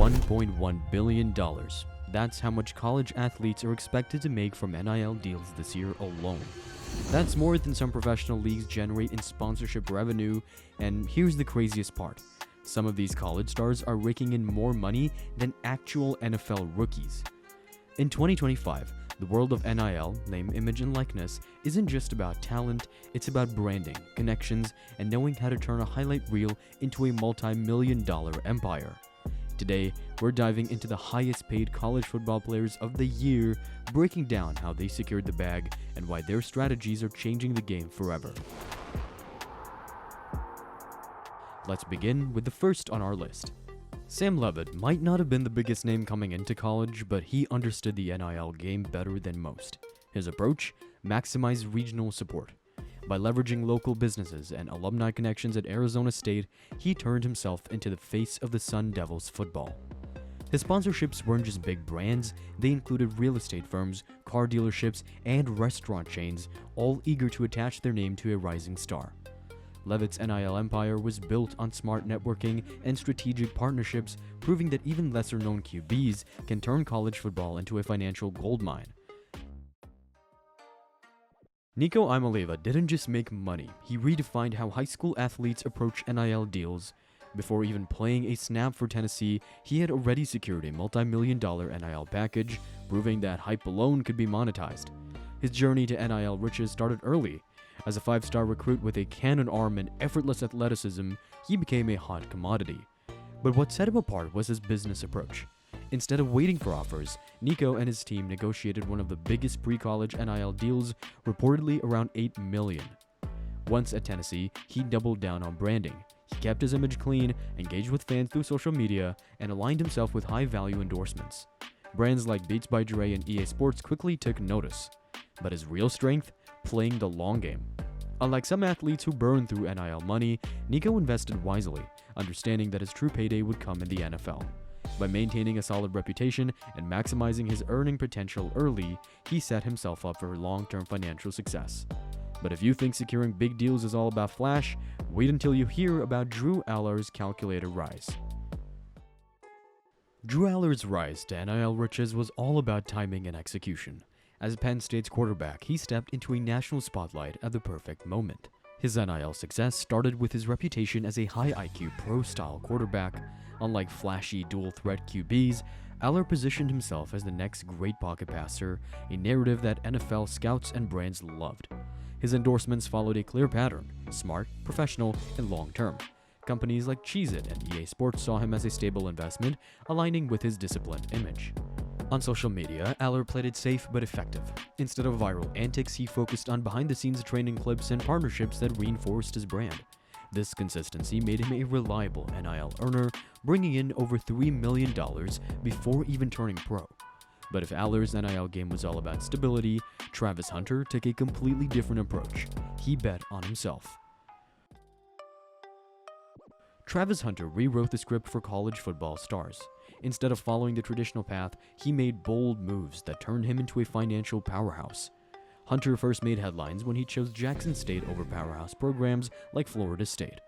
$1.1 billion. That's how much college athletes are expected to make from NIL deals this year alone. That's more than some professional leagues generate in sponsorship revenue, and here's the craziest part. Some of these college stars are raking in more money than actual NFL rookies. In 2025, the world of NIL, name, image, and likeness, isn't just about talent, it's about branding, connections, and knowing how to turn a highlight reel into a multi-million-dollar empire. Today, we're diving into the highest paid college football players of the year, breaking down how they secured the bag and why their strategies are changing the game forever. Let's begin with the first on our list. Sam Leavitt might not have been the biggest name coming into college, but he understood the NIL game better than most. His approach? Maximize regional support. By leveraging local businesses and alumni connections at Arizona State, he turned himself into the face of the Sun Devils football. His sponsorships weren't just big brands, they included real estate firms, car dealerships, and restaurant chains, all eager to attach their name to a rising star. Leavitt's NIL empire was built on smart networking and strategic partnerships, proving that even lesser-known QBs can turn college football into a financial goldmine. Nico Iamaleava didn't just make money, he redefined how high school athletes approach NIL deals. Before even playing a snap for Tennessee, he had already secured a multi-million-dollar NIL package, proving that hype alone could be monetized. His journey to NIL riches started early. As a 5-star recruit with a cannon arm and effortless athleticism, he became a hot commodity. But what set him apart was his business approach. Instead of waiting for offers, Nico and his team negotiated one of the biggest pre-college NIL deals, reportedly around $8 million. Once at Tennessee, he doubled down on branding. He kept his image clean, engaged with fans through social media, and aligned himself with high-value endorsements. Brands like Beats by Dre and EA Sports quickly took notice. But his real strength? Playing the long game. Unlike some athletes who burn through NIL money, Nico invested wisely, understanding that his true payday would come in the NFL. By maintaining a solid reputation and maximizing his earning potential early, he set himself up for long-term financial success. But if you think securing big deals is all about flash, wait until you hear about Drew Allar's calculated rise. Drew Allar's rise to NIL riches was all about timing and execution. As Penn State's quarterback, he stepped into a national spotlight at the perfect moment. His NIL success started with his reputation as a high-IQ pro-style quarterback. Unlike flashy dual-threat QBs, Allar positioned himself as the next great pocket passer, a narrative that NFL scouts and brands loved. His endorsements followed a clear pattern: smart, professional, and long-term. Companies like Cheez-It and EA Sports saw him as a stable investment, aligning with his disciplined image. On social media, Allar played it safe but effective. Instead of viral antics, he focused on behind-the-scenes training clips and partnerships that reinforced his brand. This consistency made him a reliable NIL earner, bringing in over $3 million before even turning pro. But if Allar's NIL game was all about stability, Travis Hunter took a completely different approach. He bet on himself. Travis Hunter rewrote the script for college football stars. Instead of following the traditional path, he made bold moves that turned him into a financial powerhouse. Hunter first made headlines when he chose Jackson State over powerhouse programs like Florida State.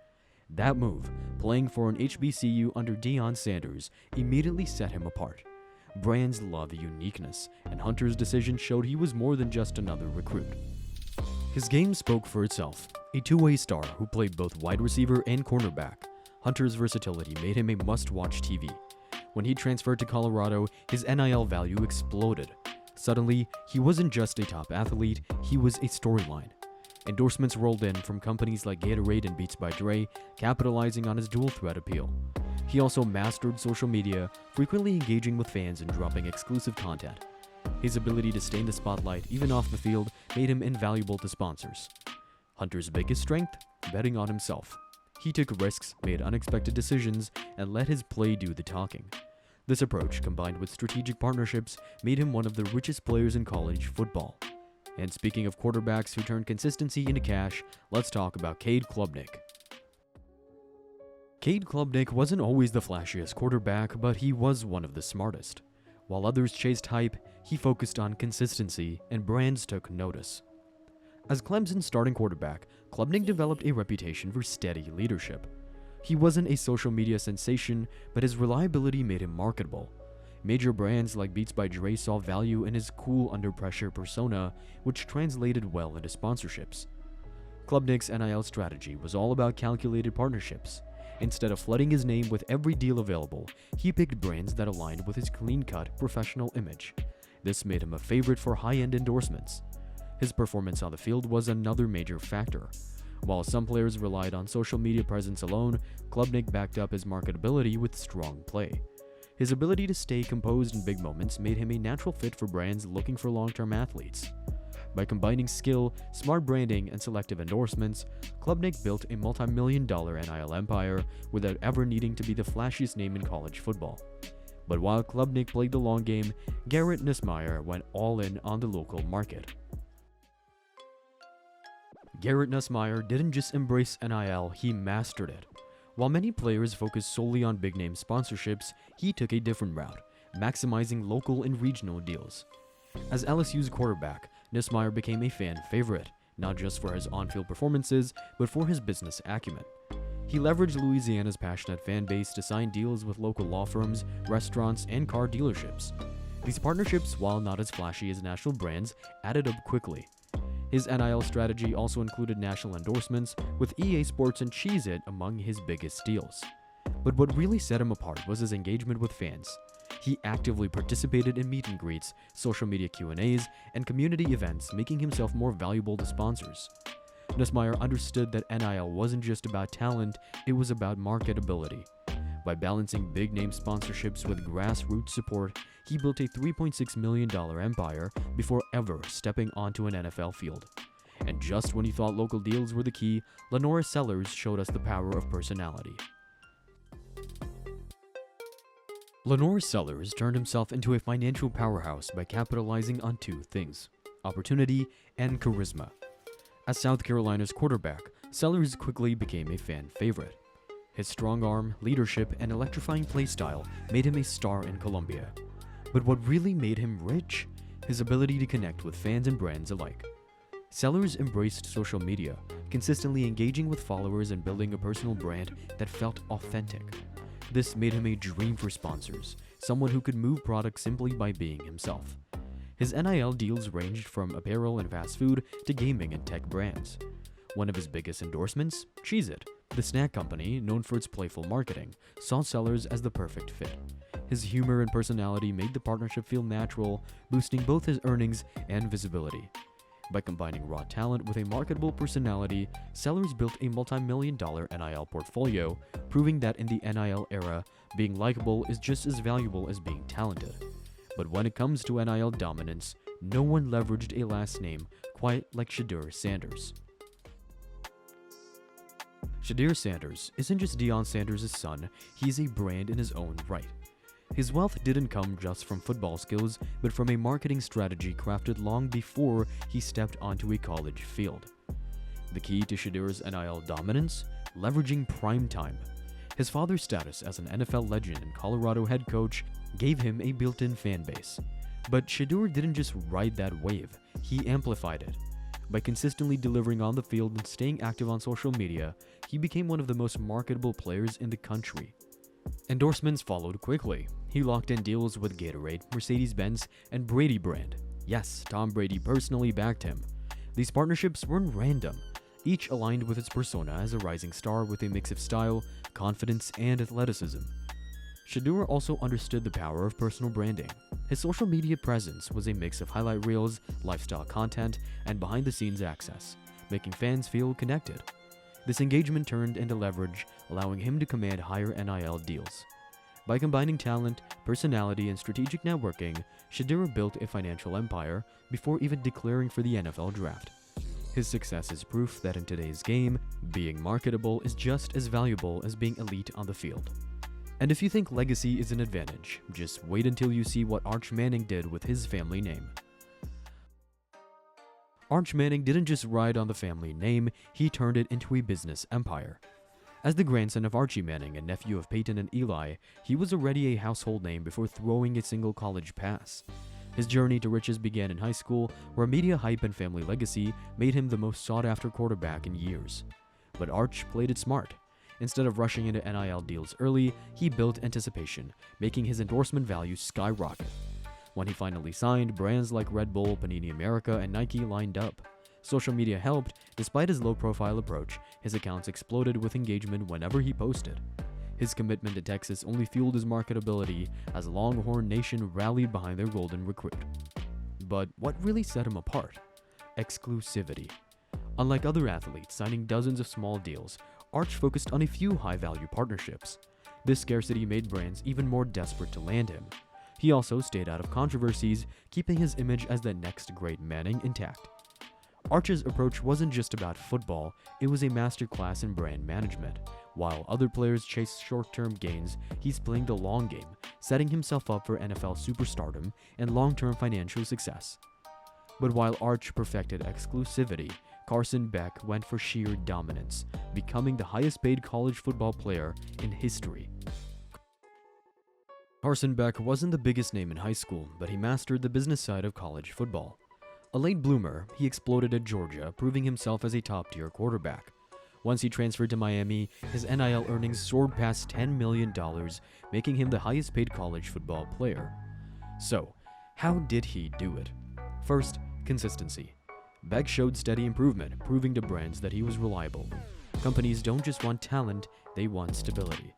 That move, playing for an HBCU under Deion Sanders, immediately set him apart. Brands love uniqueness, and Hunter's decision showed he was more than just another recruit. His game spoke for itself. A two-way star who played both wide receiver and cornerback, Hunter's versatility made him a must-watch TV. When he transferred to Colorado, his NIL value exploded. Suddenly, he wasn't just a top athlete, he was a storyline. Endorsements rolled in from companies like Gatorade and Beats by Dre, capitalizing on his dual-threat appeal. He also mastered social media, frequently engaging with fans and dropping exclusive content. His ability to stay in the spotlight, even off the field, made him invaluable to sponsors. Hunter's biggest strength? Betting on himself. He took risks, made unexpected decisions, and let his play do the talking. This approach, combined with strategic partnerships, made him one of the richest players in college football. And speaking of quarterbacks who turned consistency into cash, let's talk about Cade Klubnik. Cade Klubnik wasn't always the flashiest quarterback, but he was one of the smartest. While others chased hype, he focused on consistency, and brands took notice. As Clemson's starting quarterback, Klubnik developed a reputation for steady leadership. He wasn't a social media sensation, but his reliability made him marketable. Major brands like Beats by Dre saw value in his cool under-pressure persona, which translated well into sponsorships. Klubnik's NIL strategy was all about calculated partnerships. Instead of flooding his name with every deal available, he picked brands that aligned with his clean-cut, professional image. This made him a favorite for high-end endorsements. His performance on the field was another major factor. While some players relied on social media presence alone, Klubnik backed up his marketability with strong play. His ability to stay composed in big moments made him a natural fit for brands looking for long-term athletes. By combining skill, smart branding, and selective endorsements, Klubnik built a multi-million-dollar NIL empire without ever needing to be the flashiest name in college football. But while Klubnik played the long game, Garrett Nussmeier went all in on the local market. Garrett Nussmeier didn't just embrace NIL, he mastered it. While many players focus solely on big-name sponsorships, he took a different route, maximizing local and regional deals. As LSU's quarterback, Nussmeier became a fan favorite, not just for his on-field performances, but for his business acumen. He leveraged Louisiana's passionate fan base to sign deals with local law firms, restaurants, and car dealerships. These partnerships, while not as flashy as national brands, added up quickly. His NIL strategy also included national endorsements, with EA Sports and Cheez-It among his biggest deals. But what really set him apart was his engagement with fans. He actively participated in meet and greets, social media Q&As, and community events, making himself more valuable to sponsors. Nussmeier understood that NIL wasn't just about talent, it was about marketability. By balancing big-name sponsorships with grassroots support, he built a $3.6 million empire before ever stepping onto an NFL field. And just when he thought local deals were the key, LaNorris Sellers showed us the power of personality. LaNorris Sellers turned himself into a financial powerhouse by capitalizing on two things: opportunity and charisma. As South Carolina's quarterback, Sellers quickly became a fan favorite. His strong arm, leadership, and electrifying play style made him a star in Columbia. But what really made him rich? His ability to connect with fans and brands alike. Sellers embraced social media, consistently engaging with followers and building a personal brand that felt authentic. This made him a dream for sponsors, someone who could move products simply by being himself. His NIL deals ranged from apparel and fast food to gaming and tech brands. One of his biggest endorsements, Cheez-It, the snack company known for its playful marketing, saw Sellers as the perfect fit. His humor and personality made the partnership feel natural, boosting both his earnings and visibility. By combining raw talent with a marketable personality, Sellers built a multi-million-dollar NIL portfolio, proving that in the NIL era, being likable is just as valuable as being talented. But when it comes to NIL dominance, no one leveraged a last name quite like Shedeur Sanders. Shedeur Sanders isn't just Deion Sanders' son, he's a brand in his own right. His wealth didn't come just from football skills, but from a marketing strategy crafted long before he stepped onto a college field. The key to Shedeur's NIL dominance? Leveraging prime time. His father's status as an NFL legend and Colorado head coach gave him a built-in fan base. But Shedeur didn't just ride that wave, he amplified it. By consistently delivering on the field and staying active on social media, he became one of the most marketable players in the country. Endorsements followed quickly. He locked in deals with Gatorade, Mercedes-Benz, and Brady brand. Yes, Tom Brady personally backed him. These partnerships weren't random. Each aligned with its persona as a rising star with a mix of style, confidence, and athleticism. Shedeur also understood the power of personal branding. His social media presence was a mix of highlight reels, lifestyle content, and behind-the-scenes access, making fans feel connected. This engagement turned into leverage, allowing him to command higher NIL deals. By combining talent, personality, and strategic networking, Shedeur built a financial empire before even declaring for the NFL draft. His success is proof that in today's game, being marketable is just as valuable as being elite on the field. And if you think legacy is an advantage, just wait until you see what Arch Manning did with his family name. Arch Manning didn't just ride on the family name, he turned it into a business empire. As the grandson of Archie Manning and nephew of Peyton and Eli, he was already a household name before throwing a single college pass. His journey to riches began in high school, where media hype and family legacy made him the most sought-after quarterback in years. But Arch played it smart. Instead of rushing into NIL deals early, he built anticipation, making his endorsement value skyrocket. When he finally signed, brands like Red Bull, Panini America, and Nike lined up. Social media helped. Despite his low-profile approach, his accounts exploded with engagement whenever he posted. His commitment to Texas only fueled his marketability as Longhorn Nation rallied behind their golden recruit. But what really set him apart? Exclusivity. Unlike other athletes signing dozens of small deals, Arch focused on a few high-value partnerships. This scarcity made brands even more desperate to land him. He also stayed out of controversies, keeping his image as the next great Manning intact. Arch's approach wasn't just about football, it was a masterclass in brand management. While other players chase short-term gains, he's playing the long game, setting himself up for NFL superstardom and long-term financial success. But while Arch perfected exclusivity, Carson Beck went for sheer dominance, becoming the highest-paid college football player in history. Carson Beck wasn't the biggest name in high school, but he mastered the business side of college football. A late bloomer, he exploded at Georgia, proving himself as a top-tier quarterback. Once he transferred to Miami, his NIL earnings soared past $10 million, making him the highest-paid college football player. So, how did he do it? First, consistency. Beck showed steady improvement, proving to brands that he was reliable. Companies don't just want talent, they want stability.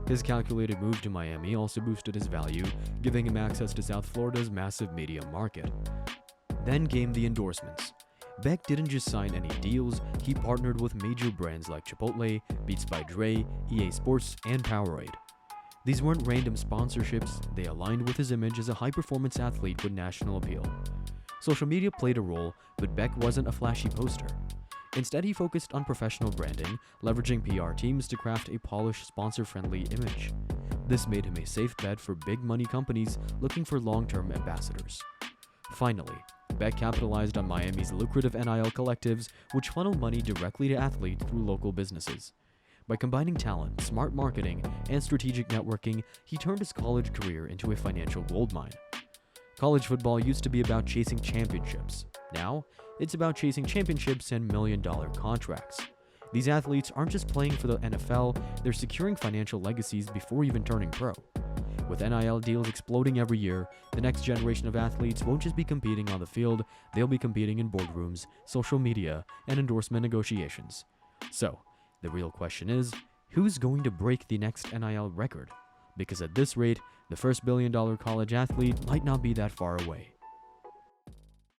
His calculated move to Miami also boosted his value, giving him access to South Florida's massive media market. Then came the endorsements. Beck didn't just sign any deals, he partnered with major brands like Chipotle, Beats by Dre, EA Sports, and Powerade. These weren't random sponsorships, they aligned with his image as a high-performance athlete with national appeal. Social media played a role, but Beck wasn't a flashy poster. Instead, he focused on professional branding, leveraging PR teams to craft a polished, sponsor-friendly image. This made him a safe bet for big-money companies looking for long-term ambassadors. Finally, Beck capitalized on Miami's lucrative NIL collectives, which funneled money directly to athletes through local businesses. By combining talent, smart marketing, and strategic networking, he turned his college career into a financial goldmine. College football used to be about chasing championships. Now, it's about chasing championships and million-dollar contracts. These athletes aren't just playing for the NFL, they're securing financial legacies before even turning pro. With NIL deals exploding every year, the next generation of athletes won't just be competing on the field, they'll be competing in boardrooms, social media, and endorsement negotiations. So, the real question is, who's going to break the next NIL record? Because at this rate, the first billion-dollar college athlete might not be that far away.